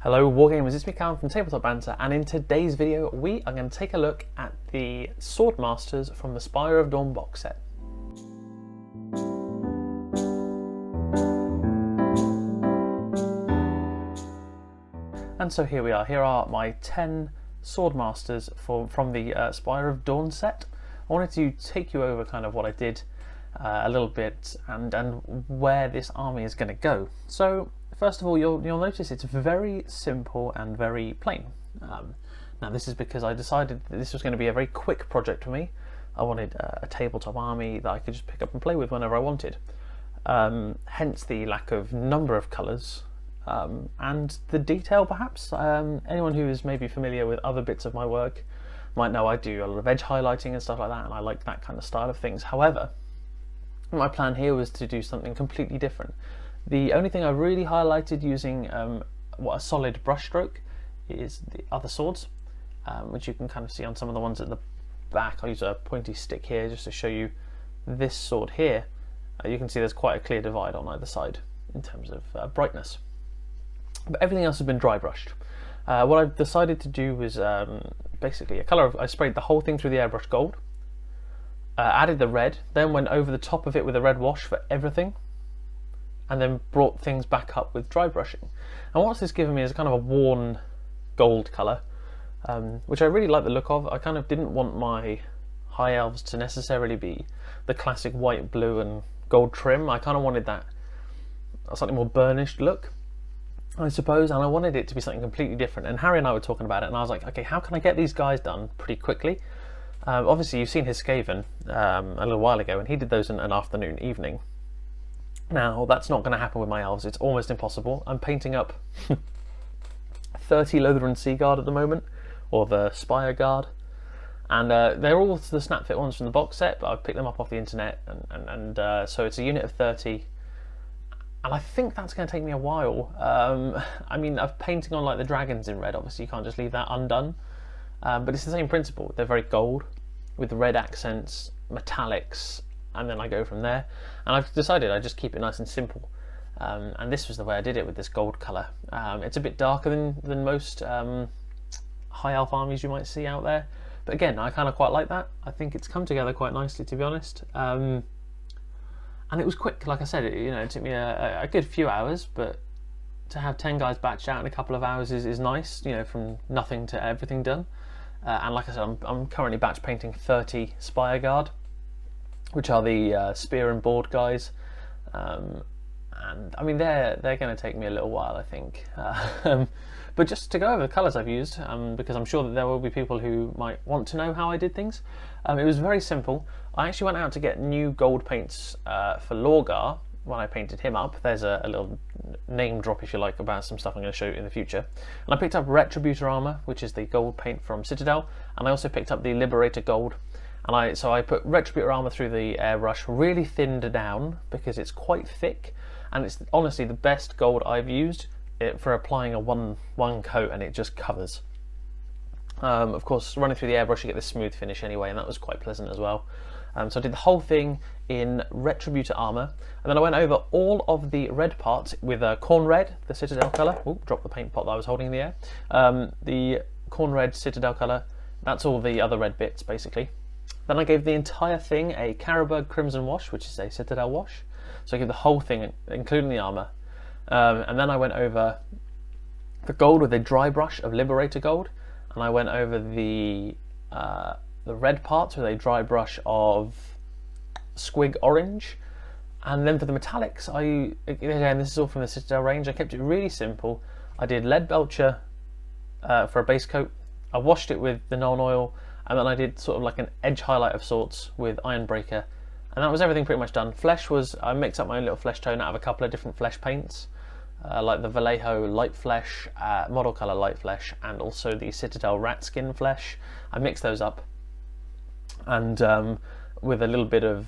Hello Wargamers, it's me Callum from Tabletop Banter, and in today's video we are going to take a look at the Swordmasters from the Spire of Dawn box set. And so here we are, here are my 10 Swordmasters from the Spire of Dawn set. I wanted to take you over kind of what I did a little bit and where this army is going to go. So first of all, you'll notice it's very simple and very plain. Now this is because I decided that this was going to be a very quick project for me. I wanted a tabletop army that I could just pick up and play with whenever I wanted. Hence the lack of number of colours and the detail perhaps. Anyone who is maybe familiar with other bits of my work might know I do a lot of edge highlighting and stuff like that, and I like that kind of style of things. However, my plan here was to do something completely different. The only thing I really highlighted using a solid brush stroke is the other swords, which you can kind of see on some of the ones at the back. I'll use a pointy stick here just to show you this sword here. You can see there's quite a clear divide on either side in terms of brightness. But everything else has been dry brushed. What I've decided to do was basically I sprayed the whole thing through the airbrush gold, added the red, then went over the top of it with a red wash for everything, and then brought things back up with dry brushing. And what's this given me is kind of a worn gold colour, which I really like the look of. I kind of didn't want my high elves to necessarily be the classic white, blue and gold trim. I kind of wanted that slightly more burnished look, I suppose, and I wanted it to be something completely different. And Harry and I were talking about it, and I was like, okay, how can I get these guys done pretty quickly? Obviously you've seen his Skaven a little while ago, and he did those in an afternoon, evening. Now that's not going to happen with my elves. It's almost impossible. I'm painting up 30 Lothran Sea Guard at the moment, or the Spire Guard, and they're all the snap fit ones from the box set, but I've picked them up off the internet, and so it's a unit of 30, and I think that's going to take me a while. I mean, I'm painting on like the dragons in red. Obviously you can't just leave that undone, but it's the same principle. They're very gold with red accents, metallics, and then I go from there. And I've decided I just keep it nice and simple, and this was the way I did it with this gold colour. It's a bit darker than most high elf armies you might see out there, but again, I kind of quite like that. I think it's come together quite nicely, to be honest, and it was quick. Like I said, it took me a good few hours, but to have 10 guys batched out in a couple of hours is nice, from nothing to everything done. And like I said, I'm currently batch painting 30 Spire Guard, which are the spear and board guys, and I mean they're going to take me a little while, I think. But just to go over the colours I've used, because I'm sure that there will be people who might want to know how I did things. It was very simple. I actually went out to get new gold paints for Lorgar when I painted him up. There's a little name drop, if you like, about some stuff I'm going to show you in the future. And I picked up Retributor armour, which is the gold paint from Citadel, and I also picked up the Liberator gold. And so I put Retributor armour through the airbrush, really thinned down because it's quite thick, and it's honestly the best gold I've used for applying a one coat, and it just covers. Of course, running through the airbrush you get this smooth finish anyway, and that was quite pleasant as well. So I did the whole thing in Retributor armour, and then I went over all of the red parts with Corn Red, the Citadel colour. Ooh, dropped the paint pot that I was holding in the air. The Corn Red Citadel colour, that's all the other red bits basically. Then I gave the entire thing a Carroburg Crimson wash, which is a Citadel wash. So I gave the whole thing, including the armour. And then I went over the gold with a dry brush of Liberator gold, and I went over the red parts with a dry brush of Squig Orange. And then for the metallics, again, this is all from the Citadel range, I kept it really simple. I did Lead Belcher for a base coat. I washed it with the Nuln Oil, and then I did sort of like an edge highlight of sorts with Ironbreaker, and that was everything pretty much done. Flesh was, I mixed up my own little flesh tone out of a couple of different flesh paints, like the Vallejo Light Flesh, Model Colour Light Flesh, and also the Citadel Rat Skin Flesh. I mixed those up, and with a little bit of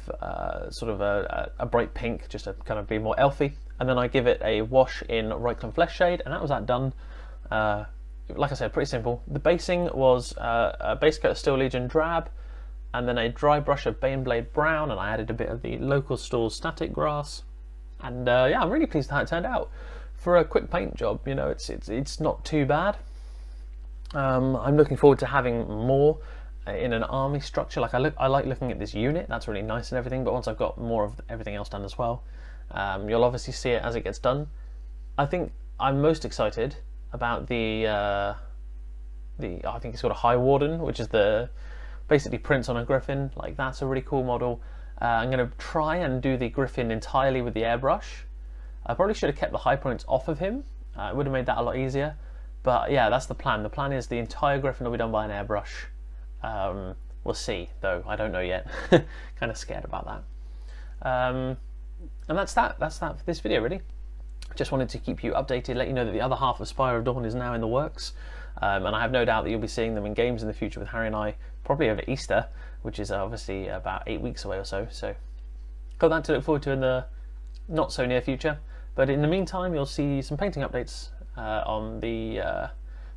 sort of a bright pink, just to kind of be more elfy, and then I give it a wash in Reikland Flesh Shade, and that was that done. Like I said, pretty simple. The basing was a base coat of Steel Legion Drab, and then a dry brush of Baneblade Brown, and I added a bit of the local store's Static Grass. And yeah, I'm really pleased with how it turned out. for a quick paint job, you know, it's not too bad. I'm looking forward to having more in an army structure. Like I like looking at this unit, that's really nice and everything, but once I've got more of everything else done as well, you'll obviously see it as it gets done. I think I'm most excited about the I think it's called a High Warden, which is the basically prints on a griffin. Like, that's a really cool model. I'm going to try and do the griffin entirely with the airbrush. I probably should have kept the high points off of him. It would have made that a lot easier. But yeah, that's the plan. The plan is the entire griffin will be done by an airbrush. We'll see, though. I don't know yet. Kind of scared about that. And that's that. That's that for this video, really. Just wanted to keep you updated, let you know that the other half of Spire of Dawn is now in the works. And I have no doubt that you'll be seeing them in games in the future with Harry and I, probably over Easter, which is obviously about 8 weeks away or so. So got that to look forward to in the not so near future. But in the meantime, you'll see some painting updates on the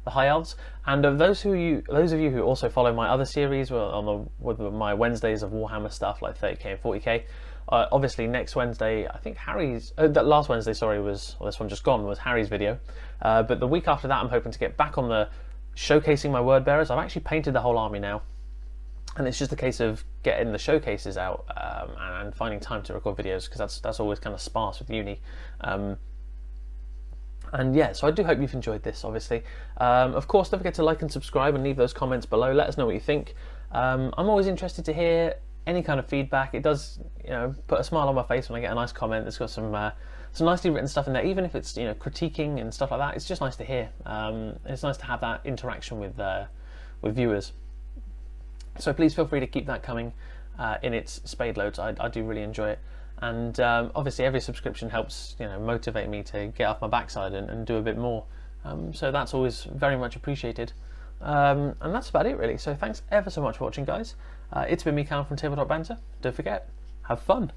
High Elves. And of those of you who also follow my other series, well, with my Wednesdays of Warhammer stuff like 30k and 40k. Obviously next Wednesday, I think Harry's, that last Wednesday, sorry, was, well, this one just gone, was Harry's video. But the week after that, I'm hoping to get back on the showcasing my word bearers. I've actually painted the whole army now, and it's just a case of getting the showcases out and finding time to record videos, because that's always kind of sparse with uni. And yeah, so I do hope you've enjoyed this, obviously. Of course, don't forget to like and subscribe and leave those comments below. Let us know what you think. I'm always interested to hear any kind of feedback. It does, you know, put a smile on my face when I get a nice comment that's got some nicely written stuff in there, even if it's, you know, critiquing and stuff like that. It's just nice to hear. It's nice to have that interaction with viewers. So please feel free to keep that coming in its spade loads. I do really enjoy it. And obviously every subscription helps, you know, motivate me to get off my backside and do a bit more. So that's always very much appreciated. And that's about it, really. So thanks ever so much for watching, guys. It's been me, Callum, from Tabletop Banter. Don't forget, have fun.